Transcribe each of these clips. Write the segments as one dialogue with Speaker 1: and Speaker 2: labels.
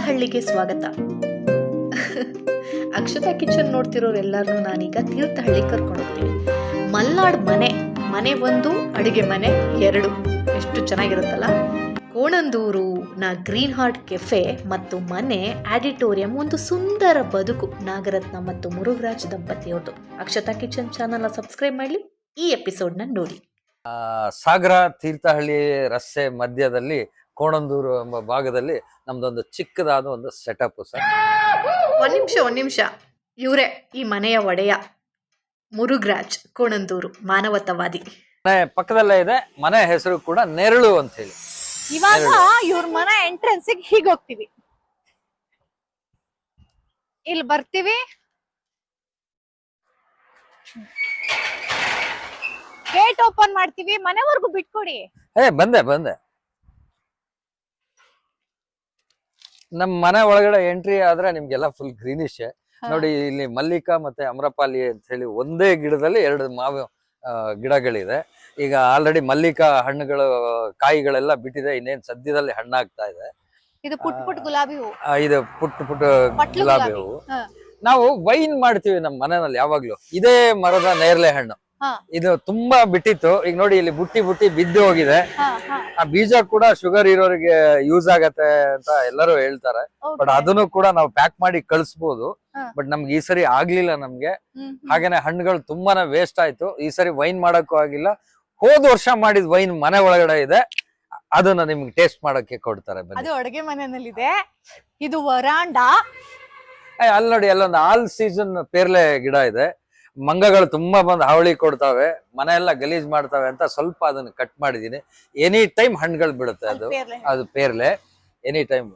Speaker 1: ತೀರ್ಥಹಳ್ಳಿಗೆ ಸ್ವಾಗತ. ಅಕ್ಷತಾ ಕಿಚನ್ ನೋಡ್ತಿರೋರೆಲ್ಲರೂ ನಾನೀಗ ತೀರ್ಥಹಳ್ಳಿ ಕರ್ಕೊಂಡು ಹೋಗ್ತೀನಿ. ಮಲ್ನಾಡ್ ಮನೆ ಒಂದು, ಅಡುಗೆ ಮನೆ ಎರಡು, ಎಷ್ಟು ಚೆನ್ನಾಗಿರುತ್ತಲ್ಲ. ಕೋಣಂದೂರು ಗ್ರೀನ್ ಹಾರ್ಟ್ ಕೆಫೆ ಮತ್ತು ಮನೆ ಆಡಿಟೋರಿಯಂ ಒಂದು ಸುಂದರ ಬದುಕು. ನಾಗರತ್ನ ಮತ್ತು ಮುರುಘರಾಜ್ ದಂಪತಿಯವ್ರದ್ದು. ಅಕ್ಷತಾ ಕಿಚನ್ ಚಾನಲ್ನ ಸಬ್ಸ್ಕ್ರೈಬ್ ಮಾಡಲಿ, ಈ ಎಪಿಸೋಡ್ನ ನೋಡಿ.
Speaker 2: ಸಾಗರ ತೀರ್ಥಹಳ್ಳಿ ರಸ್ತೆ ಮಧ್ಯದಲ್ಲಿ ಕೋಣಂದೂರು ಎಂಬ ಭಾಗದಲ್ಲಿ ನಮ್ದೊಂದು ಚಿಕ್ಕದಾದ ಒಂದು ಸೆಟಪ್ ಸರ್.
Speaker 1: ಒಂದ್ ನಿಮಿಷ ಇವರೇ ಈ ಮನೆಯ ಒಡೆಯ ಮುರುಘರಾಜ್ ಕೋಣಂದೂರು, ಮಾನವತಾವಾದಿ.
Speaker 2: ಮನೆ ಪಕ್ಕದಲ್ಲೇ ಇದೆ. ಮನೆ ಹೆಸರು ಕೂಡ ನೆರಳು ಅಂತ ಹೇಳಿ.
Speaker 3: ಇವಾಗ ಇವ್ರ ಮನೆ ಎಂಟ್ರೆನ್ಸ್ ಹೀಗೆ ಹೋಗ್ತೀವಿ, ಇಲ್ಲಿ ಬರ್ತೀವಿ, ಗೇಟ್ ಓಪನ್ ಮಾಡ್ತೀವಿ, ಮನೆವರೆಗೂ ಬಿಟ್ಕೊಡಿ.
Speaker 2: ಬಂದೆ ನಮ್ ಮನೆ ಒಳಗಡೆ ಎಂಟ್ರಿ ಆದ್ರೆ ನಿಮ್ಗೆಲ್ಲ ಫುಲ್ ಗ್ರೀನಿಶ್ ನೋಡಿ. ಇಲ್ಲಿ ಮಲ್ಲಿಕಾ ಮತ್ತೆ ಅಮ್ರಪಾಲಿ ಅಂತ ಹೇಳಿ ಒಂದೇ ಗಿಡದಲ್ಲಿ 2 ಮಾವು ಗಿಡಗಳಿದೆ. ಈಗ ಆಲ್ರೆಡಿ ಮಲ್ಲಿಕಾ ಹಣ್ಣುಗಳು ಕಾಯಿಗಳೆಲ್ಲ ಬಿಟ್ಟಿದೆ, ಇನ್ನೇನ್ ಸದ್ಯದಲ್ಲಿ ಹಣ್ಣಾಗ್ತಾ ಇದೆ.
Speaker 3: ಇದು ಪುಟ್ ಗುಲಾಬಿ ಹೂವು,
Speaker 2: ಇದು ಪುಟ್ಟ ಗುಲಾಬಿ ಹೂವು. ನಾವು ವೈನ್ ಮಾಡ್ತೀವಿ ನಮ್ಮ ಮನೆಯಲ್ಲಿ ಯಾವಾಗ್ಲೂ. ಇದೇ ಮರದ ನೇರಳೆ ಹಣ್ಣು. ಇದು ತುಂಬಾ ಬಿಟ್ಟಿತ್ತು, ಈಗ ನೋಡಿ ಇಲ್ಲಿ ಬುಟ್ಟಿ ಬಿದ್ದು ಹೋಗಿದೆ. ಆ ಬೀಜ ಕೂಡ ಶುಗರ್ ಇರೋರಿಗೆ ಯೂಸ್ ಆಗತ್ತೆ ಅಂತ ಎಲ್ಲರೂ ಹೇಳ್ತಾರೆ. ಬಟ್ ಅದನ್ನು ಕೂಡ ನಾವು ಪ್ಯಾಕ್ ಮಾಡಿ ಕಳಿಸ್ಬೋದು. ಬಟ್ ನಮ್ಗೆ ಈ ಸರಿ ಆಗ್ಲಿಲ್ಲ ನಮ್ಗೆ. ಹಾಗೇನೆ ಹಣ್ಣುಗಳು ತುಂಬಾನೇ ವೇಸ್ಟ್ ಆಯ್ತು. ಈ ಸರಿ ವೈನ್ ಮಾಡಕ್ಕೂ ಆಗಿಲ್ಲ. ಹೋದ ವರ್ಷ ಮಾಡಿದ ವೈನ್ ಮನೆ ಒಳಗಡೆ ಇದೆ, ಅದನ್ನ ನಿಮ್ಗೆ ಟೇಸ್ಟ್ ಮಾಡಕ್ಕೆ ಕೊಡ್ತಾರೆ.
Speaker 3: ಅದು ಅಡುಗೆ ಮನೆಯಲ್ಲಿದೆ. ಇದು ವರಾಂಡಾ.
Speaker 2: ಅಲ್ಲಿ ನೋಡಿ, ಅಲ್ಲೊಂದು ಆಲ್ ಸೀಸನ್ ಪೇರ್ಲೆ ಗಿಡ ಇದೆ. ಮಂಗಗಳು ತುಂಬಾ ಬಂದು ಹಾವಳಿ ಕೊಡ್ತಾವೆ, ಮನೆಯೆಲ್ಲ ಗಲೀಜ್ ಮಾಡ್ತಾವೆ ಅಂತ ಸ್ವಲ್ಪ ಅದನ್ನ ಕಟ್ ಮಾಡಿದೀನಿ. ಎನಿ ಟೈಮ್ ಹಣ್ಣುಗಳು ಬಿಡುತ್ತೆ. ಅದು ಪೇರ್ಲೆ ಎನಿ ಟೈಮ್.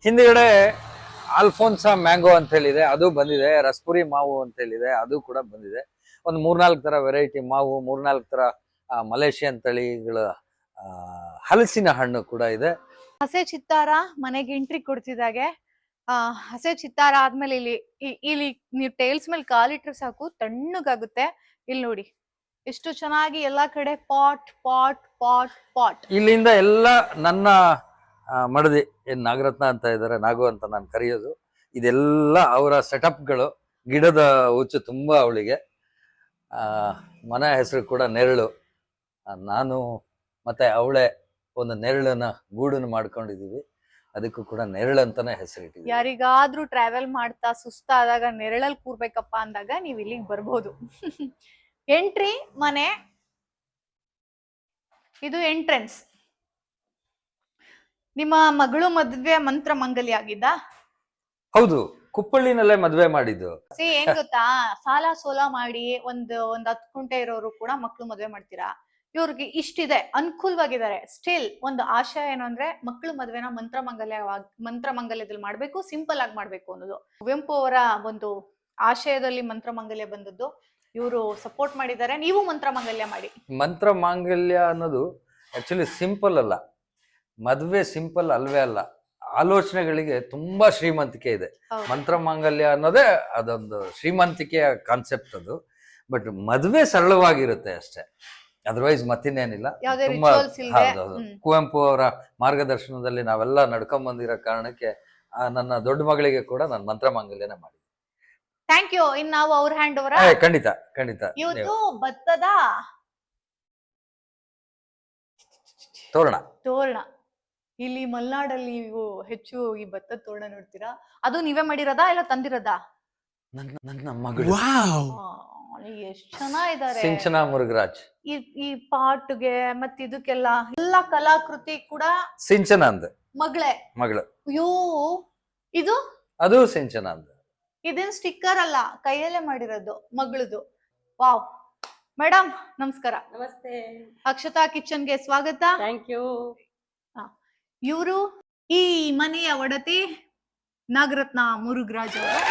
Speaker 2: ಹಿಂದ್ಗಡೆ ಆಲ್ಫೋನ್ಸಾ ಮ್ಯಾಂಗೋ ಅಂತ ಹೇಳಿದೆ, ಅದು ಬಂದಿದೆ. ರಸ್ಪುರಿ ಮಾವು ಅಂತ ಹೇಳಿದೆ, ಅದು ಕೂಡ ಬಂದಿದೆ. ಒಂದು 3-4 ತರ ವೆರೈಟಿ ಮಾವು, 3-4 ತರ ಮಲೇಷಿಯನ್ ತಳಿಗಳ ಹಲಸಿನ ಹಣ್ಣು ಕೂಡ ಇದೆ.
Speaker 3: ಹಸೆ ಚಿತ್ತಾರ ಮನೆಗೆ ಎಂಟ್ರಿ ಕೊಡ್ತಿದ್ದಾಗೆ. ಹಸೆ ಚಿತ್ತಾರ ಆದ್ಮೇಲೆ ಇಲ್ಲಿ ನೀವು ಟೈಲ್ಸ್ ಮೇಲೆ ಕಾಲಿಟ್ರೆ ಸಾಕು, ತಣ್ಣಗಾಗುತ್ತೆ. ಇಲ್ಲಿ ನೋಡಿ ಎಷ್ಟು ಚೆನ್ನಾಗಿ ಎಲ್ಲಾ ಕಡೆ ಪಾಟ್.
Speaker 2: ಇಲ್ಲಿಂದ ಎಲ್ಲ ನನ್ನ ಮಡದಿ, ಏನ್ ನಾಗರತ್ನ ಅಂತ ಇದಾರೆ, ನಾಗು ಅಂತ ನಾನು ಕರೆಯೋದು, ಇದೆಲ್ಲ ಅವರ ಸೆಟಪ್ಗಳು. ಗಿಡದ ಹುಚ್ಚು ತುಂಬಾ ಅವಳಿಗೆ. ಮನೆ ಹೆಸರು ಕೂಡ ನೆರಳು. ನಾನು ಮತ್ತೆ ಅವಳೆ ಒಂದು ನೆರಳನ್ನ ಗೂಡನ್ನು ಮಾಡ್ಕೊಂಡಿದೀವಿ, ಅದಕ್ಕೂ ಕೂಡ ನೆರಳು ಅಂತಾನೆ ಹೆಸರಿಟ್ಟಿದ್ವಿ.
Speaker 3: ಯಾರಿಗಾದ್ರೂ ಟ್ರಾವೆಲ್ ಮಾಡ್ತಾ ಸುಸ್ತಾದಾಗ ನೆರಳಲ್ಲಿ ಕೂರ್ಬೇಕಪ್ಪ ಅಂದಾಗ ನೀವ್ ಇಲ್ಲಿಗೆ ಬರ್ಬೋದು. ಎಂಟ್ರಿ ಮನೆ, ಇದು ಎಂಟ್ರೆನ್ಸ್. ನಿಮ್ಮ ಮಗಳು ಮದ್ವೆ ಮಂತ್ರ ಮಂಗಲ್ಯ ಆಗಿದ್ದ?
Speaker 2: ಹೌದು, ಕುಪ್ಪಳ್ಳಿನಲ್ಲೇ ಮದ್ವೆ ಮಾಡಿದ್ದು.
Speaker 3: ಏನ್ ಗೊತ್ತಾ, ಸಾಲ ಸೋಲ ಮಾಡಿ ಒಂದ್ 10 ಕುಂಟೆ ಇರೋರು ಕೂಡ ಮಕ್ಳು ಮದ್ವೆ ಮಾಡ್ತೀರಾ. ಇವ್ರಿಗೆ ಇಷ್ಟಿದೆ, ಅನುಕೂಲವಾಗಿದ್ದಾರೆ. ಸ್ಟಿಲ್ ಒಂದು ಆಶಯ ಏನು ಅಂದ್ರೆ, ಮಕ್ಕಳು ಮದ್ವೆನ ಮಂತ್ರಮಂಗಲ್ಯದಲ್ಲಿ ಮಾಡ್ಬೇಕು, ಸಿಂಪಲ್ ಆಗಿ ಮಾಡ್ಬೇಕು ಅನ್ನೋದು ಕುವೆಂಪು ಅವರ ಒಂದು ಆಶಯದಲ್ಲಿ ಮಂತ್ರಮಂಗಲ್ಯ ಬಂದದ್ದು. ಇವರು ಸಪೋರ್ಟ್ ಮಾಡಿದ್ದಾರೆ. ನೀವು ಮಂತ್ರಮಂಗಲ್ಯ ಮಾಡಿ.
Speaker 2: ಮಂತ್ರಮಾಂಗಲ್ಯ ಅನ್ನೋದು ಆಕ್ಚುಲಿ ಸಿಂಪಲ್ ಅಲ್ಲ, ಮದ್ವೆ ಸಿಂಪಲ್ ಅಲ್ವೇ ಅಲ್ಲ. ಆಲೋಚನೆಗಳಿಗೆ ತುಂಬಾ ಶ್ರೀಮಂತಿಕೆ ಇದೆ. ಮಂತ್ರಮಾಂಗಲ್ಯ ಅನ್ನೋದೇ ಅದೊಂದು ಶ್ರೀಮಂತಿಕೆಯ ಕಾನ್ಸೆಪ್ಟ್ ಅದು. ಬಟ್ ಮದ್ವೆ ಸರಳವಾಗಿರುತ್ತೆ ಅಷ್ಟೇ, ಅದರ್ವೈಸ್ ಮತ್ತಿನ್ನೇನಿಲ್ಲ. ತುಂಬಾ ಕುವೆಂಪು ಅವರ ಮಾರ್ಗದರ್ಶನದಲ್ಲಿ ನಾವೆಲ್ಲ ನಡ್ಕೊಂಡ್ ಬಂದಿರೋ ಕಾರಣಕ್ಕೆ ನನ್ನ ದೊಡ್ಡ ಮಗಳಿಗೆ ಕೂಡ ನಾನು ಮಂತ್ರಮಾಂಗಲ್ಯನೇ ಮಾಡಿ.
Speaker 3: Thank you. ಇನ್ ನಾವು ಅವ್ರ ಹ್ಯಾಂಡ್ ಓವರ್.
Speaker 2: ಖಂಡಿತ.
Speaker 3: ಇವತ್ತು ಭತ್ತದ ತೋರಣ. ಇಲ್ಲಿ ಮಲ್ನಾಡಲ್ಲಿ ನೀವು ಹೆಚ್ಚು ಈ ಭತ್ತದ ತೋರಣ ನೋಡ್ತೀರಾ. ಅದು ನೀವೇ ಮಾಡಿರೋದಾ ಇಲ್ಲ ತಂದಿರೋದಾ?
Speaker 2: ನನ್ನ ಮಗಳು.
Speaker 3: ಎಷ್ಟ್ ಚೆನ್ನಾಗಿದ್ದಾರೆ.
Speaker 2: ಸಿಂಚನಾ ಮುರುಘರಾಜ್.
Speaker 3: ಈ ಪಾಟ್ಗೆ ಮತ್ತೆ ಇದಕ್ಕೆಲ್ಲ ಎಲ್ಲ ಕಲಾಕೃತಿ ಕೂಡ
Speaker 2: ಸಿಂಚನಾ ಅಂದ ಮಗಳು.
Speaker 3: ಅಯ್ಯೋ, ಇದು
Speaker 2: ಅದು ಸಿಂಚನಾ ಅಂದ.
Speaker 3: ಇದೇನ್ ಸ್ಟಿಕ್ಕರ್ ಅಲ್ಲ, ಕೈಯಲ್ಲೇ ಮಾಡಿರೋದು ಮಗಳದು. ವಾವ್. ಮೇಡಮ್ ನಮಸ್ಕಾರ.
Speaker 4: ನಮಸ್ತೆ.
Speaker 3: ಅಕ್ಷತಾ ಕಿಚನ್ಗೆ ಸ್ವಾಗತ.
Speaker 4: Thank you.
Speaker 3: ಇವರು ಈ ಮನೆಯ ಒಡತಿ ನಾಗರತ್ನ ಮುರುಘರಾಜ್ ಅವರು.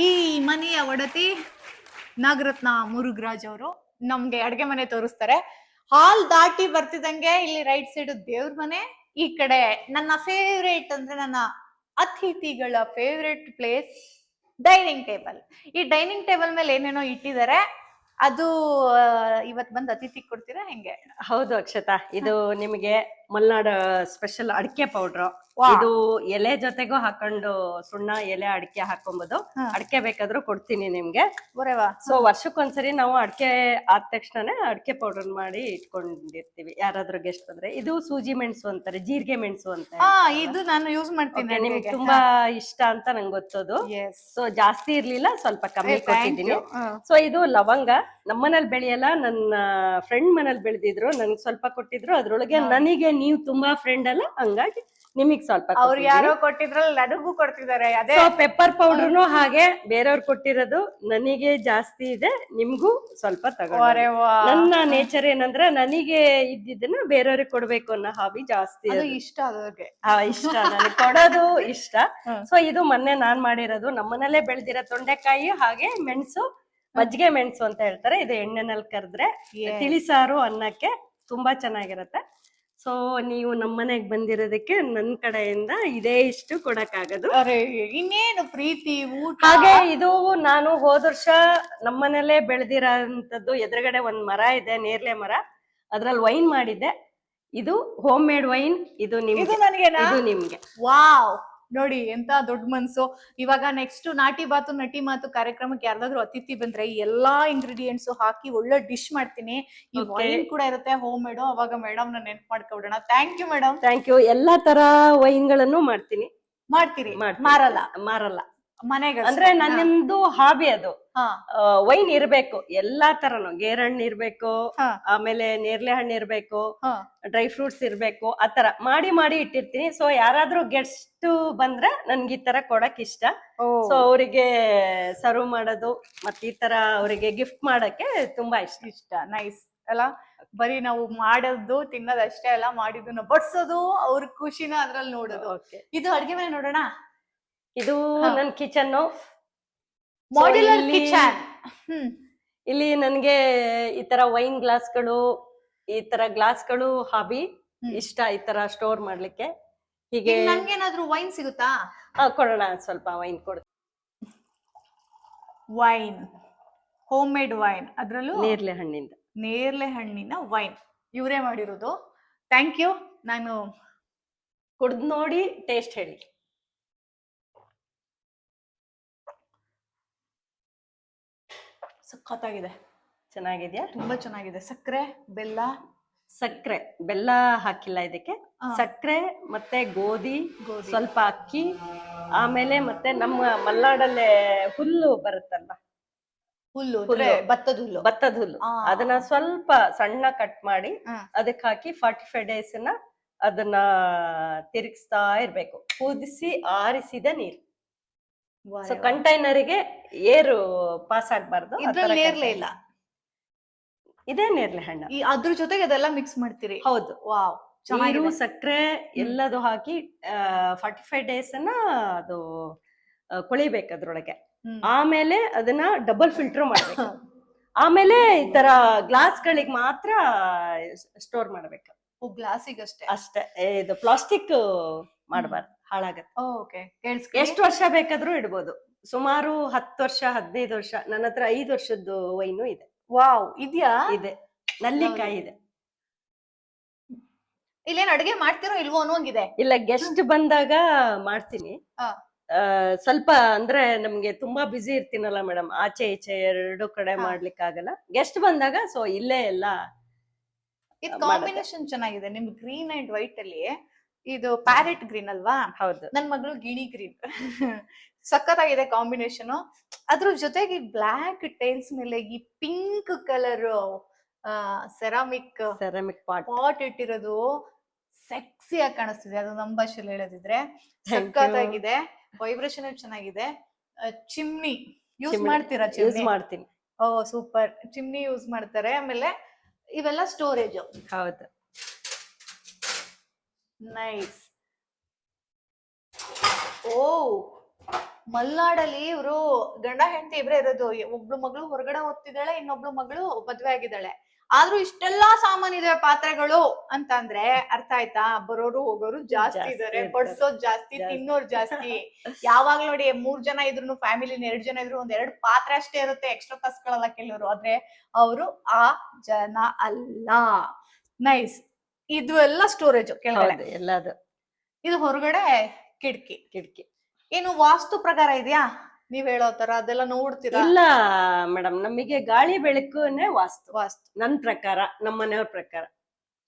Speaker 3: ಈ ಮನೆಯ ಒಡತಿ ನಾಗರತ್ನ ಮುರುಘರಾಜ್ ಅವರು ನಮ್ಗೆ ಅಡ್ಗೆ ಮನೆ ತೋರಿಸ್ತಾರೆ. ಹಾಲ್ ದಾಟಿ ಬರ್ತಿದಂಗೆ ಇಲ್ಲಿ ರೈಟ್ ಸೈಡ್ ದೇವ್ರ ಮನೆ, ಈ ಕಡೆ ನನ್ನ ಫೇವ್ರೇಟ್ ಅಂದ್ರೆ ನನ್ನ ಅತಿಥಿಗಳ ಫೇವ್ರೇಟ್ ಪ್ಲೇಸ್ ಡೈನಿಂಗ್ ಟೇಬಲ್. ಈ ಡೈನಿಂಗ್ ಟೇಬಲ್ ಮೇಲೆ ಏನೇನೋ ಇಟ್ಟಿದ್ದಾರೆ. ಅದು ಇವತ್ ಬಂದ್ ಅತಿಥಿ ಕೊಡ್ತೀರಾ ಹೆಂಗೆ?
Speaker 4: ಹೌದು ಅಕ್ಷತಾ, ಇದು ನಿಮಗೆ ಮಲ್ನಾಡ ಸ್ಪೆಷಲ್ ಅಡಿಕೆ ಪೌಡ್ರು.
Speaker 3: ವಾ.
Speaker 4: ಇದು ಎಲೆ ಜೊತೆಗೂ ಹಾಕೊಂಡು ಸುಣ್ಣ ಎಲೆ ಅಡಿಕೆ ಹಾಕೊಂಬೋದು. ಅಡಿಕೆ ಬೇಕಾದ್ರೂ ಕೊಡ್ತೀನಿ ನಿಮ್ಗೆ.
Speaker 3: ಬರೇವಾ.
Speaker 4: ಸೊ ವರ್ಷಕ್ಕೊಂದ್ಸರಿ ನಾವು ಅಡಿಕೆ ಆದ ತಕ್ಷಣನೇ ಅಡಿಕೆ ಪೌಡರ್ ಮಾಡಿ ಇಟ್ಕೊಂಡಿರ್ತೀವಿ ಯಾರಾದ್ರೂ ಗೆಸ್ಟ್ ಬಂದ್ರೆ. ಇದು ಸೂಜಿ ಮೆಣಸು ಅಂತಾರೆ, ಜೀರಿಗೆ ಮೆಣಸು ಅಂತ
Speaker 3: ಇದು ನಾನು ಯೂಸ್ ಮಾಡ್ತೀನಿ.
Speaker 4: ನಿಮ್ಗೆ ತುಂಬಾ ಇಷ್ಟ ಅಂತ ನಂಗೆ ಗೊತ್ತದು. ಸೊ ಜಾಸ್ತಿ ಇರ್ಲಿಲ್ಲ, ಸ್ವಲ್ಪ ಕಮ್ಮಿ ಕೊಟ್ಟಿದ್ದೀನಿ. ಸೊ ಇದು ಲವಂಗ ನಮ್ಮನೇಲಿ ಬೆಳೆಯಲ್ಲ, ನನ್ನ ಫ್ರೆಂಡ್ ಮನೇಲಿ ಬೆಳೆದಿದ್ರು, ನನ್ಗೆ ಸ್ವಲ್ಪ ಕೊಟ್ಟಿದ್ರು. ಅದ್ರೊಳಗೆ ನನಗೆ ನೀವು ತುಂಬಾ ಫ್ರೆಂಡ್ ಅಲ್ಲ, ಹಂಗಾಗಿ ನಿಮಗ್ ಸ್ವಲ್ಪ
Speaker 3: ಅವ್ರು ಯಾರೋ ಕೊಟ್ಟಿದ್ರಲ್ಲ ನನಗೂ ಕೊಡ್ತಿದ್ದಾರೆ. ಅದೇ
Speaker 4: ಪೆಪ್ಪರ್ ಪೌಡರ್ನು ಹಾಗೆ ಬೇರೆಯವ್ರು ಕೊಟ್ಟಿರೋದು ನನಗೆ ಜಾಸ್ತಿ ಇದೆ, ನಿಮ್ಗೂ ಸ್ವಲ್ಪ ತಗೊಂಡ್ರೆ. ನನ್ನ ನೇಚರ್ ಏನಂದ್ರೆ ನನಗೆ ಇದ್ದಿದ್ದನ್ನ ಬೇರೆಯವ್ರಿಗೆ ಕೊಡ್ಬೇಕು ಅನ್ನೋ ಹಾಬಿ ಜಾಸ್ತಿ.
Speaker 3: ಇಷ್ಟ ಅವ್ರಿಗೆ
Speaker 4: ಇಷ್ಟ, ನನಗೆ ಕೊಡೋದು ಇಷ್ಟ. ಸೊ ಇದು ಮೊನ್ನೆ ನಾನ್ ಮಾಡಿರೋದು ನಮ್ಮನೇಲೆ ಬೆಳೆದಿರೋ ತೊಂಡೆಕಾಯಿ ಹಾಗೆ ಮೆಣಸು, ಮಜ್ಜಿಗೆ ಮೆಣಸು ಅಂತ ಹೇಳ್ತಾರೆ. ಇದು ಎಣ್ಣೆನಲ್ಲಿ ಕರೆದ್ರೆ ತಿಳಿಸಾರು ಅನ್ನಕ್ಕೆ ತುಂಬಾ ಚೆನ್ನಾಗಿರತ್ತೆ. ಸೊ ನೀವು ನಮ್ಮನೆಗ್ ಬಂದಿರೋದಕ್ಕೆ ನನ್ ಕಡೆಯಿಂದ ಇದೇ ಇಷ್ಟು ಕೊಡಕ್ಕಾಗದು.
Speaker 3: ಇನ್ನೇನು ಪ್ರೀತಿ ಊಟ.
Speaker 4: ಹಾಗೆ ಇದು ನಾನು ಹೋದ ವರ್ಷ ನಮ್ಮನೇಲೆ ಬೆಳೆದಿರೋಂಥದ್ದು. ಎದುರುಗಡೆ ಒಂದ್ ಮರ ಇದೆ, ನೇರ್ಲೆ ಮರ, ಅದ್ರಲ್ಲಿ ವೈನ್ ಮಾಡಿದ್ದೆ. ಇದು ಹೋಮ್ ಮೇಡ್ ವೈನ್. ಇದು ನಿಮ್ಗೆ, ಇದು ನಿಮ್ಗೆ.
Speaker 3: ವಾವ್, ನೋಡಿ ಎಂತ ದೊಡ್ಡ ಮನ್ಸು. ಇವಾಗ ನೆಕ್ಸ್ಟ್ ನಾಟಿ ಬಾತು ನಟಿ ಮಾತು ಕಾರ್ಯಕ್ರಮಕ್ಕೆ ಯಾರ್ದಾದ್ರು ಅತಿಥಿ ಬಂದ್ರೆ ಎಲ್ಲಾ ಇಂಗ್ರೀಡಿಯೆಂಟ್ಸ್ ಹಾಕಿ ಒಳ್ಳೆ ಡಿಶ್ ಮಾಡ್ತೀನಿ. ಈ ವೈನ್ ಕೂಡ ಇರುತ್ತೆ ಹೋಮ್ ಮೇಡ್. ಅವಾಗ ಮೇಡಮ್ ನ ನೆನ್ಪ್ ಮಾಡ್ಕೊಬಿಡೋಣ. Thank you madam.
Speaker 4: Thank you. ಎಲ್ಲಾ ತರ ವೈನ್ ಗಳನ್ನು ಮಾಡ್ತೀನಿ.
Speaker 3: ಮಾಡ್ತೀರಿ? ಮಾರಲ್ಲ ಮನೆಗೆ
Speaker 4: ಅಂದ್ರೆ ನನ್ನದು ಹಾಬಿ ಅದು. ವೈನ್ ಇರ್ಬೇಕು ಎಲ್ಲಾ ತರನು. ಗೇರಣ್ಣು ಇರ್ಬೇಕು, ಆಮೇಲೆ ನೇರ್ಲೆ ಹಣ್ಣು ಇರ್ಬೇಕು, ಡ್ರೈ ಫ್ರೂಟ್ಸ್ ಇರ್ಬೇಕು, ಆತರ ಮಾಡಿ ಮಾಡಿ ಇಟ್ಟಿರ್ತೀನಿ. ಸೊ ಯಾರಾದ್ರೂ ಗೆಸ್ಟ್ ಬಂದ್ರೆ ನನ್ಗೆ ಈ ತರ ಕೊಡಕ್ ಇಷ್ಟ. ಸೊ ಅವರಿಗೆ ಸರ್ವ್ ಮಾಡೋದು ಮತ್ತೆ ಈ ತರ ಅವರಿಗೆ ಗಿಫ್ಟ್ ಮಾಡಕ್ಕೆ ತುಂಬಾ ಇಷ್ಟ.
Speaker 3: ನೈಸ್ ಅಲ್ಲ? ಬರೀ ನಾವು ಮಾಡೋದು ತಿನ್ನೋದಷ್ಟೇ ಅಲ್ಲ, ಮಾಡಿದ್ದನ್ನ ಬಡ್ಸೋದು, ಅವ್ರ ಖುಷಿನ ಅದ್ರಲ್ಲಿ ನೋಡೋದು. ಇದು ಅಡ್ಗೆ ಮನೆ ನೋಡೋಣ.
Speaker 4: ಇದು ನನ್ ಕಿಚನ್,
Speaker 3: ಮಾಡ್ಯುಲರ್ ಕಿಚನ್.
Speaker 4: ಇಲ್ಲಿ ನನ್ಗೆ ಈ ತರ ವೈನ್ ಗ್ಲಾಸ್ಗಳು, ಈ ತರ ಗ್ಲಾಸ್ಗಳು ಹಾಬಿ ಇಷ್ಟ. ಈ ತರ ಸ್ಟೋರ್ ಮಾಡ್ಲಿಕ್ಕೆ. ಹೀಗೆ
Speaker 3: ನನ್ಗೇನಾದ್ರೂ ವೈನ್ ಸಿಗುತ್ತಾ?
Speaker 4: ಕೊಡೋಣ, ಸ್ವಲ್ಪ ವೈನ್ ಕೊಡ.
Speaker 3: ವೈನ್, ಹೋಮ್ ಮೇಡ್ ವೈನ್, ಅದ್ರಲ್ಲೂ
Speaker 4: ನೇರ್ಲೆ
Speaker 3: ಹಣ್ಣಿನ ವೈನ್ ಇವರೇ ಮಾಡಿರೋದು. Thank you. ನಾನು
Speaker 4: ಕುಡ್ದು ನೋಡಿ ಟೇಸ್ಟ್ ಹೇಳಿ.
Speaker 3: ಸಖತ್ತಾಗಿದೆ.
Speaker 4: ಚೆನ್ನಾಗಿದ್ಯಾ?
Speaker 3: ತುಂಬಾ ಚೆನ್ನಾಗಿದೆ. ಸಕ್ಕರೆ
Speaker 4: ಬೆಲ್ಲ ಹಾಕಿಲ್ಲ ಇದಕ್ಕೆ. ಸಕ್ಕರೆ ಮತ್ತೆ ಗೋಧಿ, ಸ್ವಲ್ಪ ಅಕ್ಕಿ, ಆಮೇಲೆ ಮತ್ತೆ ನಮ್ಮ ಮಲ್ನಾಡಲ್ಲೇ ಹುಲ್ಲು ಬರುತ್ತಲ್ವಾ, ಭತ್ತದ ಹುಲ್ಲು, ಅದನ್ನ ಸ್ವಲ್ಪ ಸಣ್ಣ ಕಟ್ ಮಾಡಿ ಅದಕ್ಕೆ ಹಾಕಿ 45 days ಅದನ್ನ ತಿರುಗಿಸ್ತಾ ಇರ್ಬೇಕು. ಕುದಿಸಿ ಆರಿಸಿದ ನೀರು. ಸೊ ಕಂಟೈನರಿಗೆ ಏರು ಪಾಸ್ ಆಗ್ಬಾರ್ದು. ಇದೇ ನೇರ್ಲೆ ಹಣ್ಣು.
Speaker 3: ಅದ್ರ ಜೊತೆಗೆ ಅದೆಲ್ಲ ಮಿಕ್ಸ್ ಮಾಡ್ತೀರಿ?
Speaker 4: ಹೌದು.
Speaker 3: ವಾವ್,
Speaker 4: ನೀರು, ಸಕ್ಕರೆ ಎಲ್ಲದು ಹಾಕಿ 45 days ಅದು ಕೊಳಿಬೇಕು ಅದ್ರೊಳಗೆ. ಆಮೇಲೆ ಅದನ್ನ ಡಬಲ್ ಫಿಲ್ಟರ್ ಮಾಡ್ಬೇಕು. ಆಮೇಲೆ ಈ ತರ ಗ್ಲಾಸ್ ಗಳಿಗೆ ಮಾತ್ರ ಸ್ಟೋರ್ ಮಾಡ್ಬೇಕು.
Speaker 3: ಗ್ಲಾಸಿಗಷ್ಟೇ?
Speaker 4: ಅಷ್ಟೇ. ಇದು ಪ್ಲಾಸ್ಟಿಕ್ ಮಾಡಬಾರ್ದು, ಹಾಳಾಗತ್ತೆ. ಎಷ್ಟು ವರ್ಷ ಬೇಕಾದ್ರೂ ಇಡ್ಬೋದು. ಸುಮಾರು 10 ವರ್ಷ 15 ವರ್ಷ. ನನ್ನ ಹತ್ರ 5 ವರ್ಷದ್ದು ವೈನು ಇದೆ.
Speaker 3: ವಾವ್, ಇದ್ಯಾ?
Speaker 4: ಇದೆ. ನಲ್ಲಿಕಾಯಿ ಇದೆ.
Speaker 3: ಇಲ್ಲೇನ್ ಅಡಿಗೆ ಮಾಡ್ತಿರೋ ಇಲ್ವೋ ಅನ್ನೋಂಗಿದೆ.
Speaker 4: ಇಲ್ಲ, ಗೆಸ್ಟ್ ಬಂದಾಗ ಮಾಡ್ತೀನಿ. ಸ್ವಲ್ಪ ಅಂದ್ರೆ ನಮ್ಗೆ ತುಂಬಾ ಬಿಸಿ ಇರ್ತೀನಲ್ಲ ಮೇಡಮ್, ಆಚೆ ಈಚೆ ಎರಡು ಕಡೆ ಮಾಡ್ಲಿಕ್ಕೆ ಆಗಲ್ಲ. ಗೆಸ್ಟ್ ಬಂದಾಗ ಸೊ ಇಲ್ಲೇ ಎಲ್ಲ.
Speaker 3: ಇದು ಕಾಂಬಿನೇಷನ್ ಚೆನ್ನಾಗಿದೆ. ನಿಮ್ ಗ್ರೀನ್ ಅಂಡ್ ವೈಟ್ ಅಲ್ಲಿ ಇದು ಪ್ಯಾರೆಟ್ ಗ್ರೀನ್ ಅಲ್ವಾ?
Speaker 4: ಹೌದು.
Speaker 3: ನನ್ ಮಗಳು ಗಿಣಿ ಗ್ರೀನ್. ಸಖತ್ತಾಗಿದೆ ಕಾಂಬಿನೇಷನ್. ಅದ್ರ ಜೊತೆಗೆ ಬ್ಲಾಕ್ ಟೈಲ್ಸ್ ಮೇಲೆ ಈ ಪಿಂಕ್ ಕಲರ್ ಸೆರಾಮಿಕ್ ಪಾಟ್ ಇಟ್ಟಿರೋದು ಸೆಕ್ಸಿ ಆಗಿ ಕಾಣಿಸ್ತಿದೆ. ಅದು ನಮ್ಮ ಭಾಷೆಯಲ್ಲಿ ಹೇಳೋದಿದ್ರೆ ಸಖತ್ತಾಗಿದೆ. ವೈಬ್ರೇಷನ್ ಚೆನ್ನಾಗಿದೆ. ಚಿಮ್ನಿ ಯೂಸ್ ಮಾಡ್ತೀರಾ?
Speaker 4: ಯೂಸ್ ಮಾಡ್ತೀನಿ.
Speaker 3: ಓ ಸೂಪರ್. ಚಿಮ್ನಿ ಯೂಸ್ ಮಾಡ್ತಾರೆ. ಆಮೇಲೆ ಇವೆಲ್ಲ ಸ್ಟೋರೇಜ್.
Speaker 4: ಹೌದು.
Speaker 3: ನೈಸ್. ಓ, ಮಲ್ನಾಡಲ್ಲಿ ಇವರು ಗಂಡ ಹೆಂಡತಿ ಇಬ್ರೇ ಇರೋದು. ಒಬ್ಳು ಮಗಳು ಹೊರಗಡೆ ಓದ್ತಿದ್ದಾಳೆ, ಇನ್ನೊಬ್ಳು ಮಗಳು ಮದ್ವೆ ಆಗಿದ್ದಾಳೆ. ಆದ್ರೂ ಇಷ್ಟೆಲ್ಲಾ ಸಾಮಾನಿದೆ ಪಾತ್ರೆಗಳು ಅಂತಂದ್ರೆ ಅರ್ಥ ಆಯ್ತಾ, ಬರೋರು ಹೋಗೋರು ಜಾಸ್ತಿ
Speaker 4: ಜಾಸ್ತಿ
Speaker 3: ಇದಾರೆ,
Speaker 4: ಇರ್ತಾರೆ.
Speaker 3: ಬಡ್ಸೋದ್ ಜಾಸ್ತಿ,
Speaker 4: ಜಾಸ್ತಿ.
Speaker 3: ತಿನ್ನೋರ್ ಜಾಸ್ತಿ. ಯಾವಾಗ ನೋಡಿ 3 ಜನ ಇದ್ರು ಫ್ಯಾಮಿಲಿ 2 ಜನ ಇದ್ರು 2 ಪಾತ್ರೆ ಅಷ್ಟೇ ಇರುತ್ತೆ, ಎಕ್ಸ್ಟ್ರಾ ತಸ್ಕೊಳಲ್ಲ ಕೆಲವರು. ಆದ್ರೆ ಅವರು ಆ ಜನ ಅಲ್ಲ. ನೈಸ್. ಇದು ಎಲ್ಲ ಸ್ಟೋರೇಜ್ ಕೆಳಗಡೆ,
Speaker 4: ಹೌದು ಎಲ್ಲದು
Speaker 3: ಇದು ಹೊರಗಡೆ ಕಿಟಕಿ.
Speaker 4: ಕಿಟಕಿ.
Speaker 3: ಏನು ವಾಸ್ತು ಪ್ರಕಾರ ಇದೆಯಾ ನೀವ್ ಹೇಳೋ ತರ? ಅದೆಲ್ಲ ನೋಡ್ತೀರಾ?
Speaker 4: ಇಲ್ಲ ಮೇಡಮ್, ನಮಗೆ ಗಾಳಿ ಬೆಳಕುನೇ ವಾಸ್ತು.
Speaker 3: ವಾಸ್ತು
Speaker 4: ನನ್ ಪ್ರಕಾರ, ನಮ್ಮ ಮನೆಯವ್ರ ಪ್ರಕಾರ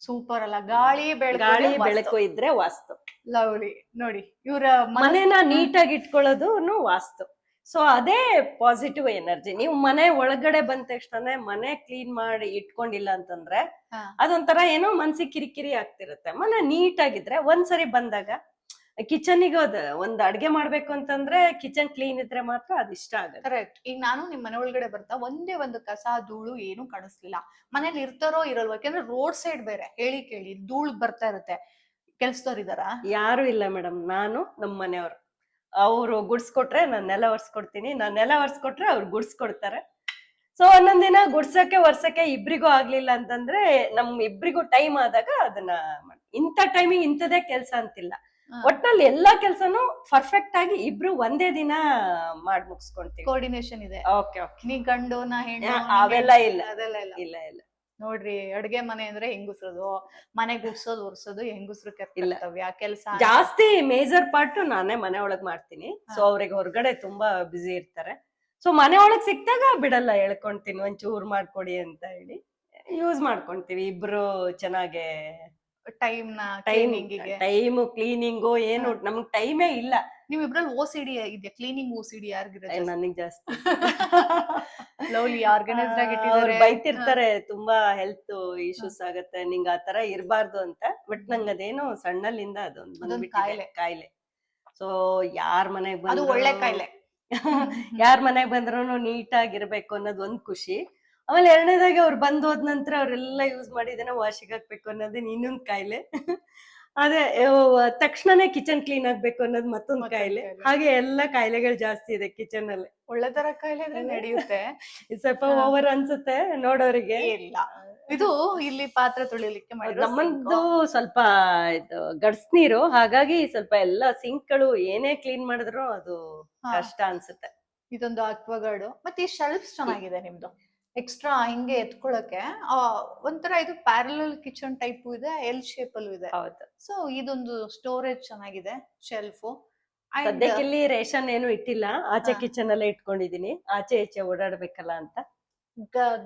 Speaker 3: ಸೂಪರ್ ಅಲ್ಲ, ಗಾಳಿ
Speaker 4: ಗಾಳಿ
Speaker 3: ಬೆಳಕು
Speaker 4: ಬೆಳಕು ಇದ್ರೆ ವಾಸ್ತು.
Speaker 3: ಲವ್ಲಿ. ನೋಡಿ ಇವ್ರ
Speaker 4: ಮನೆನ ನೀಟಾಗಿ ಇಟ್ಕೊಳ್ಳೋದು ವಾಸ್ತು. ಸೊ ಅದೇ ಪಾಸಿಟಿವ್ ಎನರ್ಜಿ. ನೀವು ಮನೆ ಒಳಗಡೆ ಬಂದ ತಕ್ಷಣ ಮನೆ ಕ್ಲೀನ್ ಮಾಡಿ ಇಟ್ಕೊಂಡಿಲ್ಲ ಅಂತಂದ್ರೆ ಅದೊಂಥರ ಏನೋ ಮನ್ಸಿಗೆ ಕಿರಿಕಿರಿ ಆಗ್ತಿರುತ್ತೆ. ಮನೆ ನೀಟ್ ಆಗಿದ್ರೆ ಒಂದ್ಸರಿ ಬಂದಾಗ ಕಿಚನ್ಗೆ ಒಂದ್ ಅಡ್ಗೆ ಮಾಡ್ಬೇಕು ಅಂತಂದ್ರೆ ಕಿಚನ್ ಕ್ಲೀನ್ ಇದ್ರೆ ಮಾತ್ರ ಅದ್ ಇಷ್ಟ ಆಗುತ್ತೆ.
Speaker 3: ಕರೆಕ್ಟ್. ಈಗ ನಾನು ನಿಮ್ ಮನೆ ಒಳಗಡೆ ಬರ್ತಾ ಒಂದೇ ಒಂದು ಕಸ ಧೂಳು ಏನು ಕಾಣಿಸ್ಲಿಲ್ಲ. ಮನೇಲಿ ಇರ್ತಾರೋ ಇರಲ್ವ, ಯಾಕಂದ್ರೆ ರೋಡ್ ಸೈಡ್ ಬೇರೆ, ಹೇಳಿ ಕೇಳಿ ಧೂಳು ಬರ್ತಾ ಇರುತ್ತೆ. ಕೆಲ್ಸದವ್ರು ಇದಾರ?
Speaker 4: ಯಾರು ಇಲ್ಲ ಮೇಡಮ್, ನಾನು ನಮ್ಮ ಮನೆಯವ್ರು. ಅವ್ರು ಗುಡ್ಸ್ಕೊಟ್ರೆ ನಾನ್ ನೆಲ ಒರ್ಸ್ಕೊಡ್ತೀನಿ, ನಾನ್ ನೆಲ ಒರ್ಸ್ಕೊಟ್ರೆ ಅವ್ರು ಗುಡ್ಸ್ಕೊಡ್ತಾರೆ. ಸೊ ಒಂದೊಂದಿನ ಗುಡ್ಸಕ್ಕೆ ಒರ್ಸಕ್ಕೆ ಇಬ್ರಿಗೂ ಆಗ್ಲಿಲ್ಲ ಅಂತಂದ್ರೆ ನಮ್ ಇಬ್ರಿಗೂ ಟೈಮ್ ಆದಾಗ ಅದನ್ನ ಇಂಥ ಟೈಮಿಗೆ ಇಂಥದೇ ಕೆಲ್ಸ ಅಂತಿಲ್ಲ. ಒಟ್ನಲ್ಲಿ ಎಲ್ಲಾ ಕೆಲ್ಸನು ಪರ್ಫೆಕ್ಟ್ ಆಗಿ ಇಬ್ರು ಒಂದೇ ದಿನ ಮಾಡ್ ಮುಗಿಸ್ಕೊಂತೀವಿ.
Speaker 3: ಕೋಆರ್ಡಿನೇಷನ್ ಇದೆ.
Speaker 4: Okay okay.
Speaker 3: ನೀ ಗಂಡು ನಾ ಹೆಣ್ಣು
Speaker 4: ಅವೆಲ್ಲ ಇಲ್ಲ.
Speaker 3: ಅದೆಲ್ಲ ಇಲ್ಲ.
Speaker 4: ಇಲ್ಲ ಇಲ್ಲ.
Speaker 3: ನೋಡ್ರಿ, ಅಡ್ಗೆ ಮನೆ ಅಂದ್ರೆ ಹೆಂಗುಸ್ರದು, ಮನೆ ಗುಡ್ಸೋದು ಒರ್ಸೋದು ಹೆಂಗುಸ್ರು ಕರ್ತವ್ಯ ಕೆಲ್ಸ.
Speaker 4: ಜಾಸ್ತಿ ಮೇಜರ್ ಪಾರ್ಟ್ ನಾನೇ ಮನೆ ಒಳಗ್ ಮಾಡ್ತೀನಿ. ಸೊ ಅವ್ರಿಗೆ ಹೊರಗಡೆ ತುಂಬಾ ಬಿಸಿ ಇರ್ತಾರೆ. ಸೊ ಮನೆ ಒಳಗ್ ಸಿಕ್ತಾಗ ಬಿಡಲ್ಲ, ಹೇಳ್ಕೊಂತೀನಿ ಒಂಚೂರ್ ಮಾಡ್ಕೊಡಿ ಅಂತ ಹೇಳಿ ಯೂಸ್ ಮಾಡ್ಕೊಂತೀವಿ ಇಬ್ರು ಚೆನ್ನಾಗೆ. ಟೈಮ್ ಕ್ಲೀನಿಂಗು ಏನು ನಮ್ಗ್ ಟೈಮೇ ಇಲ್ಲ.
Speaker 3: ನೀವ್ ಇಬ್ರಲ್ಲಿ OCD ಇದೆ, ಕ್ಲೀನಿಂಗ್ OCD ಯಾರಿಗಿದೆ?
Speaker 4: ನನಗ್ ಜಾಸ್ತಿ.
Speaker 3: ಲವ್ಲಿ ಆರ್ಗನೈಸ್ಡ್ ಆಗಿ ಇಟ್ಟಿದ್ದಾರೆ.
Speaker 4: ಬೈತಿರ್ತಾರೆ ತುಂಬಾ ಹೆಲ್ತ್ ಇಶ್ಯೂಸ್ ಆಗತ್ತೆ ನಿಂಗ್ ಆತರ ಇರ್ಬಾರ್ದು ಅಂತ. ಬಟ್ ನಂಗ್ ಅದೇನೋ ಸಣ್ಣಲ್ಲಿಂದ ಅದೊಂದು ಕಾಯಿಲೆ. ಸೊ ಯಾರ್ ಮನೆಗ್
Speaker 3: ಅದು ಒಳ್ಳೆ ಕಾಯಿಲೆ.
Speaker 4: ಯಾರ್ ಮನೆಗ್ ಬಂದ್ರು ನೀಟ್ ಆಗಿರ್ಬೇಕು ಅನ್ನೋದ್ ಒಂದ್ ಖುಷಿ. ಆಮೇಲೆ ಎರಡನೇದಾಗಿ ಅವ್ರು ಬಂದ್ ಹೋದ್ ನಂತರ ಅವ್ರೆಲ್ಲ ಯೂಸ್ ಮಾಡಿದೇನೋ ವಾಶಿಗೆ ಹಾಕ್ಬೇಕು ಅನ್ನೋದೇ ಇನ್ನೊಂದ್ ಕಾಯಿಲೆ. ಅದೇ ತಕ್ಷಣನೇ ಕಿಚನ್ ಕ್ಲೀನ್ ಆಗ್ಬೇಕು ಅನ್ನೋದು ಮತ್ತೊಂದ್ ಕಾಯಿಲೆ. ಹಾಗೆ ಎಲ್ಲಾ ಕಾಯಿಲೆಗಳು ಜಾಸ್ತಿ ಇದೆ ಕಿಚನ್ ಅಲ್ಲಿ.
Speaker 3: ಒಳ್ಳೆ ತರ ಕಾಯಿಲೆ ನಡೆಯುತ್ತೆ.
Speaker 4: ಸ್ವಲ್ಪ ಓವರ್ ಅನ್ಸುತ್ತೆ ನೋಡೋರಿಗೆ.
Speaker 3: ಇಲ್ಲ, ಇದು ಇಲ್ಲಿ ಪಾತ್ರೆ ತೊಳಿಲಿಕ್ಕೆ
Speaker 4: ನಮ್ಮದು ಸ್ವಲ್ಪ ಇದು ಗಡ್ಸ್ ನೀರು, ಹಾಗಾಗಿ ಸ್ವಲ್ಪ ಎಲ್ಲಾ ಸಿಂಕ್ಗಳು ಏನೇ ಕ್ಲೀನ್ ಮಾಡಿದ್ರು ಅದು ಕಷ್ಟ ಅನ್ಸುತ್ತೆ.
Speaker 3: ಇದೊಂದು ಅಕ್ವಾಗಾರ್ಡ್. ಮತ್ತೆ ಈ ಶೆಲ್ಫ್ಸ್ ಚೆನ್ನಾಗಿದೆ ನಿಮ್ದು, ಎಕ್ಸ್ಟ್ರಾ ಹಿಂಗೆ ಎತ್ಕೊಳಕ್ಕೆ. ಒಂಥರ ಇದು ಪ್ಯಾರಲಲ್ ಕಿಚನ್ ಟೈಪ್ ಇದೆ, ಎಲ್ ಶೇಪ್ ಅಲ್ಲೂ ಇದೆ.
Speaker 4: ಹೌದು.
Speaker 3: ಸೊ ಇದೊಂದು ಸ್ಟೋರೇಜ್ ಚೆನ್ನಾಗಿದೆ, ಶೆಲ್ಫ್.
Speaker 4: ಸದ್ಯಕ್ಕೆ ಇಲ್ಲಿ ರೇಷನ್ ಏನು ಇಟ್ಟಿಲ್ಲ, ಆಚೆ ಕಿಚನ್ ಅಲ್ಲೇ ಇಟ್ಕೊಂಡಿದೀನಿ, ಆಚೆ ಈಚೆ ಓಡಾಡ್ಬೇಕಲ್ಲ ಅಂತ.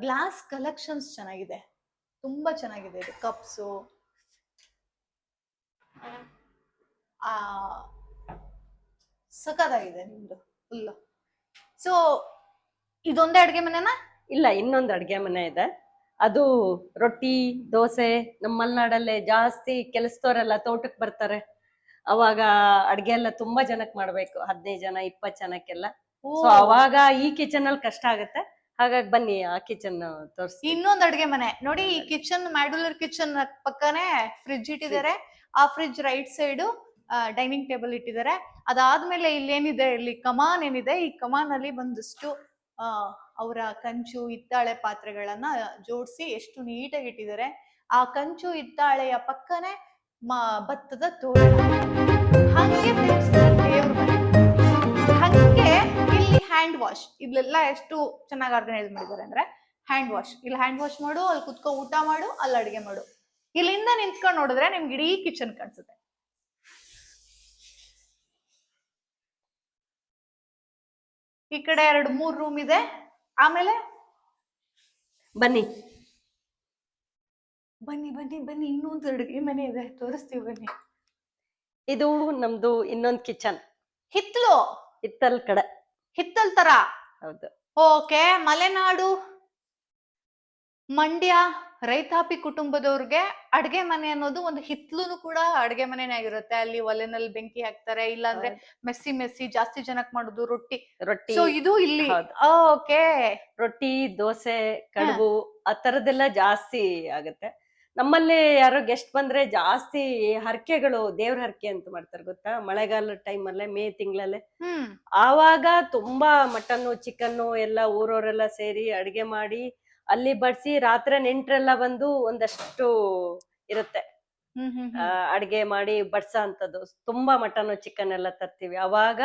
Speaker 3: ಗ್ಲಾಸ್ ಕಲೆಕ್ಷನ್ಸ್ ಚೆನ್ನಾಗಿದೆ, ತುಂಬಾ ಚೆನ್ನಾಗಿದೆ. ಇದು ಕಪ್ಸು, ಸಖತ್ತಾಗಿದೆ ನಿಮ್ದು ಫುಲ್. ಸೊ ಇದೊಂದೇ ಅಡ್ಗೆ ಮನೆನಾ?
Speaker 4: ಇಲ್ಲ, ಇನ್ನೊಂದು ಅಡ್ಗೆ ಮನೆ ಇದೆ. ಅದು ರೊಟ್ಟಿ ದೋಸೆ. ನಮ್ಮ ಮಲೆನಾಡಲ್ಲೇ ಜಾಸ್ತಿ ಕೆಲಸದವರೆಲ್ಲ ತೋಟಕ್ಕೆ ಬರ್ತಾರೆ, ಅವಾಗ ಅಡ್ಗೆ ಎಲ್ಲ ತುಂಬಾ ಜನಕ್ ಮಾಡ್ಬೇಕು, 15 ಜನ 20 ಜನಕ್ಕೆಲ್ಲ. ಸೊ ಅವಾಗ ಈ ಕಿಚನ್ ಅಲ್ಲಿ ಕಷ್ಟ ಆಗತ್ತೆ. ಹಾಗಾಗಿ ಬನ್ನಿ ಆ ಕಿಚನ್ ತೋರಿಸಿ.
Speaker 3: ಇನ್ನೊಂದು ಅಡ್ಗೆ ಮನೆ ನೋಡಿ. ಈ ಕಿಚನ್ ಮಾಡ್ಯುಲರ್ ಕಿಚನ್ ಪಕ್ಕನೆ ಫ್ರಿಡ್ಜ್ ಇಟ್ಟಿದ್ದಾರೆ. ಆ fridge right side dining table ಇಟ್ಟಿದ್ದಾರೆ. ಅದಾದ್ಮೇಲೆ ಇಲ್ಲೇನಿದೆ, ಇಲ್ಲಿ ಕಮಾನ್ ಏನಿದೆ, ಈ ಕಮಾನ್ ಅಲ್ಲಿ ಒಂದಷ್ಟು ಅವರ ಕಂಚು ಹಿತ್ತಾಳೆ ಪಾತ್ರೆಗಳನ್ನ ಜೋಡಿಸಿ ಎಷ್ಟು ನೀಟಾಗಿ ಇಟ್ಟಿದ್ದಾರೆ. ಆ ಕಂಚು ಹಿತ್ತಾಳೆಯ ಪಕ್ಕನೆ ಭತ್ತದ ತೋಟ. ಹಂಗೆ ದೇವ್ರ ಮನೆ, ಹಂಗೆ ಇಲ್ಲಿ ಹ್ಯಾಂಡ್ ವಾಶ್. ಇಲ್ಲೆಲ್ಲ ಎಷ್ಟು ಚೆನ್ನಾಗಿ ಆರ್ಗನೈಸ್ ಮಾಡಿದ್ದಾರೆ ಅಂದ್ರೆ, ಹ್ಯಾಂಡ್ ವಾಶ್. ಇಲ್ಲಿ ಹ್ಯಾಂಡ್ ವಾಶ್ ಮಾಡು, ಅಲ್ಲಿ ಕುತ್ಕೊ ಊಟ ಮಾಡು, ಅಲ್ಲಿ ಅಡ್ಗೆ ಮಾಡು. ಇಲ್ಲಿಂದ ನಿಂತ್ಕೊಂಡು ನೋಡಿದ್ರೆ ನಿಮ್ಗೆ ಇಡೀ ಕಿಚನ್ ಕಾಣಿಸುತ್ತೆ. ಈ ಕಡೆ 2-3 ರೂಮ್ ಇದೆ. ಆಮೇಲೆ
Speaker 4: ಬನ್ನಿ
Speaker 3: ಬನ್ನಿ ಬನ್ನಿ ಬನ್ನಿ, ಇನ್ನೊಂದು ಅಡುಗೆ ಮನೆ ಇದೆ, ತೋರಿಸ್ತೀವಿ ಬನ್ನಿ.
Speaker 4: ಇದು ನಮ್ದು ಇನ್ನೊಂದು ಕಿಚನ್.
Speaker 3: ಹಿತ್ತಲ್
Speaker 4: ಕಡೆ,
Speaker 3: ಹಿತ್ತಲ್ ತರ.
Speaker 4: ಹೌದು.
Speaker 3: ಓಕೆ. ಮಲೆನಾಡು ಮಂಡ್ಯ ರೈತಾಪಿ ಕುಟುಂಬದವ್ರಿಗೆ ಅಡ್ಗೆ ಮನೆ ಅನ್ನೋದು ಒಂದು ಹಿತ್ಲುನು ಕೂಡ ಅಡ್ಗೆ ಮನೆನೇ ಆಗಿರುತ್ತೆ. ಅಲ್ಲಿ ಒಲೆನಲ್ಲಿ ಬೆಂಕಿ ಹಾಕ್ತಾರೆ, ಇಲ್ಲಾಂದ್ರೆ ಮೆಸ್ಸಿ ಜಾಸ್ತಿ ಜನಕ್ ಮಾಡೋದು ರೊಟ್ಟಿ. ಸೊ ಇದು ಇಲ್ಲಿ ಓಕೆ.
Speaker 4: ರೊಟ್ಟಿ ದೋಸೆ ಕಡುಬು ಆ ತರದೆಲ್ಲ ಜಾಸ್ತಿ ಆಗತ್ತೆ. ನಮ್ಮಲ್ಲಿ ಯಾರೋ ಗೆಸ್ಟ್ ಬಂದ್ರೆ ಜಾಸ್ತಿ ಹರಕೆಗಳು, ದೇವ್ರ ಹರಕೆ ಅಂತ ಮಾಡ್ತಾರೆ ಗೊತ್ತಾ, ಮಳೆಗಾಲದ ಟೈಮ್ ಅಲ್ಲೇ, ಮೇ ತಿಂಗಳಲ್ಲೇ. ಆವಾಗ ತುಂಬಾ ಮಟನ್ನು ಚಿಕನ್ನು ಎಲ್ಲ ಊರವರೆಲ್ಲ ಸೇರಿ ಅಡ್ಗೆ ಮಾಡಿ ಅಲ್ಲಿ ಬಡ್ಸಿ ರಾತ್ರಿ ನೆಂಟ್ರೆಲ್ಲ ಬಂದು ಒಂದಷ್ಟು ಇರುತ್ತೆ ಅಡ್ಗೆ ಮಾಡಿ ಬಡ್ಸ ಅಂತದ್ದು. ತುಂಬಾ ಮಟನ್ ಚಿಕನ್ ಎಲ್ಲ ತರ್ತೀವಿ, ಅವಾಗ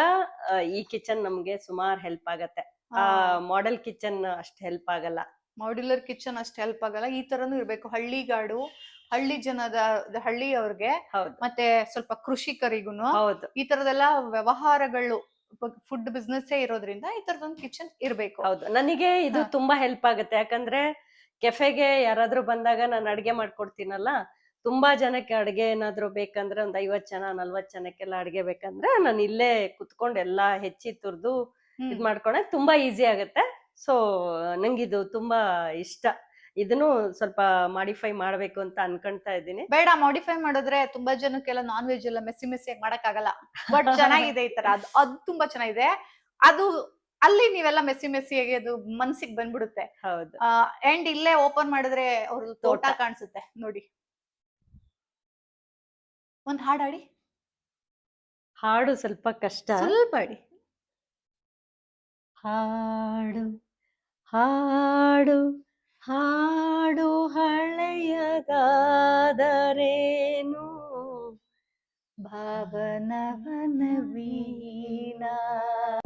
Speaker 4: ಈ ಕಿಚನ್ ನಮ್ಗೆ ಸುಮಾರು ಹೆಲ್ಪ್ ಆಗತ್ತೆ. ಮಾಡೆಲ್ ಕಿಚನ್ ಅಷ್ಟು ಹೆಲ್ಪ್ ಆಗಲ್ಲ.
Speaker 3: ಮಾಡ್ಯುಲರ್ ಕಿಚನ್ ಅಷ್ಟು ಹೆಲ್ಪ್ ಆಗಲ್ಲ. ಈ ತರನು ಇರ್ಬೇಕು. ಹಳ್ಳಿಗಾಡು, ಹಳ್ಳಿ ಜನದ, ಹಳ್ಳಿಯವ್ರಿಗೆ, ಮತ್ತೆ ಸ್ವಲ್ಪ ಕೃಷಿಕರಿಗುನು ಈ ತರದೆಲ್ಲ ವ್ಯವಹಾರಗಳು, ಫುಡ್ ಬಿಸ್ನೆಸ್ ಇರೋದ್ರಿಂದ ಈ ತರದೊಂದು ಕಿಚನ್ ಇರ್ಬೇಕು.
Speaker 4: ಹೌದು, ನನಗೆ ಇದು ತುಂಬಾ ಹೆಲ್ಪ್ ಆಗುತ್ತೆ. ಯಾಕಂದ್ರೆ ಕೆಫೆಗೆ ಯಾರಾದ್ರೂ ಬಂದಾಗ ನಾನು ಅಡ್ಗೆ ಮಾಡ್ಕೊಡ್ತೀನಲ್ಲ, ತುಂಬಾ ಜನಕ್ಕೆ ಅಡ್ಗೆ ಏನಾದ್ರು ಬೇಕಂದ್ರೆ ಒಂದ್ 50 ಜನ 40 ಜನಕ್ಕೆಲ್ಲ ಅಡ್ಗೆ ಬೇಕಂದ್ರೆ ನಾನು ಇಲ್ಲೇ ಕುತ್ಕೊಂಡು ಎಲ್ಲಾ ಹೆಚ್ಚಿ ತುರ್ದು ಇದ್ ಮಾಡ್ಕೊಳಕ್ ತುಂಬಾ ಈಸಿ ಆಗತ್ತೆ. ಸೊ ನಂಗಿದು ತುಂಬಾ ಇಷ್ಟ. ಇದನ್ನು ಸ್ವಲ್ಪ ಮಾಡಿಫೈ ಮಾಡ್ಬೇಕು ಅಂತ ಅನ್ಕೊಂತಾ ಇದ್ದೀನಿ.
Speaker 3: ಬೇಡ, ಮಾಡಿಫೈ ಮಾಡಿದ್ರೆ ತುಂಬಾ ಜನಕ್ಕೆಲ್ಲ ನಾನ್ ವೆಜ್ ಎಲ್ಲ ಮೆಸ್ಸಿಯಾಗಿ ಮಾಡಕ್ ಆಗಲ್ಲ. ಬಟ್ ಚೆನ್ನಾಗಿದೆ ಈ ತರ, ಅದು ತುಂಬಾ ಚೆನ್ನಾಗಿದೆ. ಅದು ಅಲ್ಲಿ ನೀವೆಲ್ಲ ಮೆಸ್ಸಿಯಾಗಿ ಅದು ಮನ್ಸಿಗೆ ಬಂದ್ಬಿಡುತ್ತೆ.
Speaker 4: ಹೌದು.
Speaker 3: ಅಂಡ್ ಇಲ್ಲೇ ಓಪನ್ ಮಾಡಿದ್ರೆ ಅವ್ರದ್ದು ತೋಟ ಕಾಣಿಸುತ್ತೆ ನೋಡಿ. ಒಂದ್ ಹಾಡಾಡಿ.
Speaker 4: ಹಾಡು ಸ್ವಲ್ಪ ಕಷ್ಟ,
Speaker 3: ಸ್ವಲ್ಪ ಆಡಿ.
Speaker 4: ಹಾಡು ಹಾಡು ಹಾಡು ಹಳೆಯದಾದರೇನು,
Speaker 3: ಭಾವನವನ ವೀಣಾ.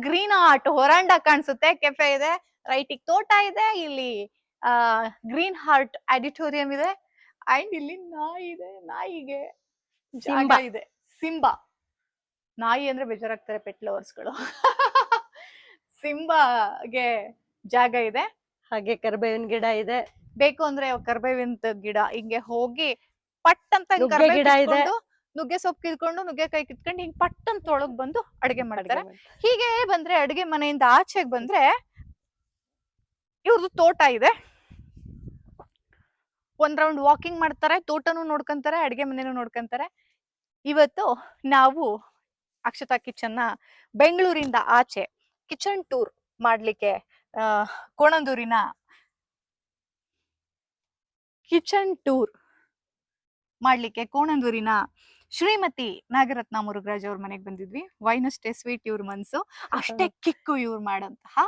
Speaker 3: ಗ್ರೀನ್ ಹಾರ್ಟ್ ಹೊರಾಂಡ ಕಾಣಿಸುತ್ತೆ, ಕೆಫೆ ಇದೆ, ರೈಟ್ ತೋಟ ಇದೆ, ಇಲ್ಲಿ ಗ್ರೀನ್ ಹಾರ್ಟ್ ಆಡಿಟೋರಿಯಂ ಇದೆ, ಅಂಡ್ ಇಲ್ಲಿ ನಾಯಿ ಇದೆ, ನಾಯಿಗೆ ಜಾಗ ಇದೆ. ಸಿಂಬಾ ನಾಯಿ ಅಂದ್ರೆ ಬೇಜಾರಾಗ್ತಾರೆ ಪೆಟ್ ಲವರ್ಸ್ಗಳು. ಸಿಂಬಾಗೆ ಜಾಗ ಇದೆ.
Speaker 4: ಹಾಗೆ ಕರ್ಬೇವಿನ ಗಿಡ ಇದೆ,
Speaker 3: ಬೇಕು ಅಂದ್ರೆ ಕರ್ಬೇವಿನ ಗಿಡ ಹಿಂಗೆ ಹೋಗಿ ಪಟ್ ಅಂತ
Speaker 4: ಗಿಡ ಇದೆ,
Speaker 3: ನುಗ್ಗೆ ಸೊಪ್ಪು ಕಿತ್ಕೊಂಡು, ನುಗ್ಗೆಕಾಯಿ ಕಿತ್ಕೊಂಡು ಹಿಂಗ್ ಪಟ್ ಅಂತ ಒಳಗ್ ಬಂದು ಅಡ್ಗೆ ಮಾಡ್ತಾರೆ. ಹೀಗೆ ಬಂದ್ರೆ ಅಡ್ಗೆ ಮನೆಯಿಂದ ಆಚೆಗೆ ಬಂದ್ರೆ ಇವ್ರದ್ದು ತೋಟ ಇದೆ. ಒಂದ್ ರೌಂಡ್ ವಾಕಿಂಗ್ ಮಾಡ್ತಾರೆ, ತೋಟನೂ ನೋಡ್ಕೊಂತಾರೆ, ಅಡ್ಗೆ ಮನೆನೂ ನೋಡ್ಕೊಂತಾರೆ. ಇವತ್ತು ನಾವು ಅಕ್ಷತಾ ಕಿಚನ್ ನ ಬೆಂಗಳೂರಿಂದ ಆಚೆ ಕಿಚನ್ ಟೂರ್ ಮಾಡ್ಲಿಕ್ಕೆ ಕೋಣಂದೂರಿನ ಕಿಚನ್ ಟೂರ್ ಮಾಡ್ಲಿಕ್ಕೆ ಕೋಣಂದೂರಿನ ಶ್ರೀಮತಿ ನಾಗರತ್ನ ಮುರುಘರಾಜ್ ಅವ್ರ ಮನೆಗೆ ಬಂದಿದ್ವಿ. ವೈನಷ್ಟೇ ಸ್ವೀಟ್ ಇವ್ರ ಮನ್ಸು, ಅಷ್ಟೇ ಕಿಕ್ಕು ಇವ್ರು ಮಾಡಂತಹ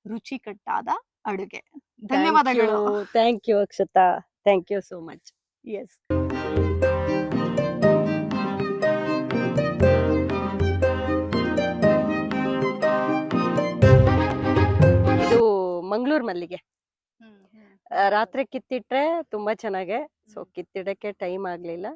Speaker 3: ರುಚಿಕಟ್ಟಾದ ಅಡುಗೆ. ಧನ್ಯವಾದಗಳು.
Speaker 4: Thank you Akshata, thank you so much.
Speaker 3: Yes.
Speaker 4: ಇದು ಮಂಗಳೂರು ಮಲ್ಲಿಗೆ. ರಾತ್ರಿ ಕಿತ್ತಿಟ್ರೆ ತುಂಬಾ ಚೆನ್ನಾಗೆ. ಸೊ ಕಿತ್ತಿಡಕ್ಕೆ ಟೈಮ್ ಆಗ್ಲಿಲ್ಲ,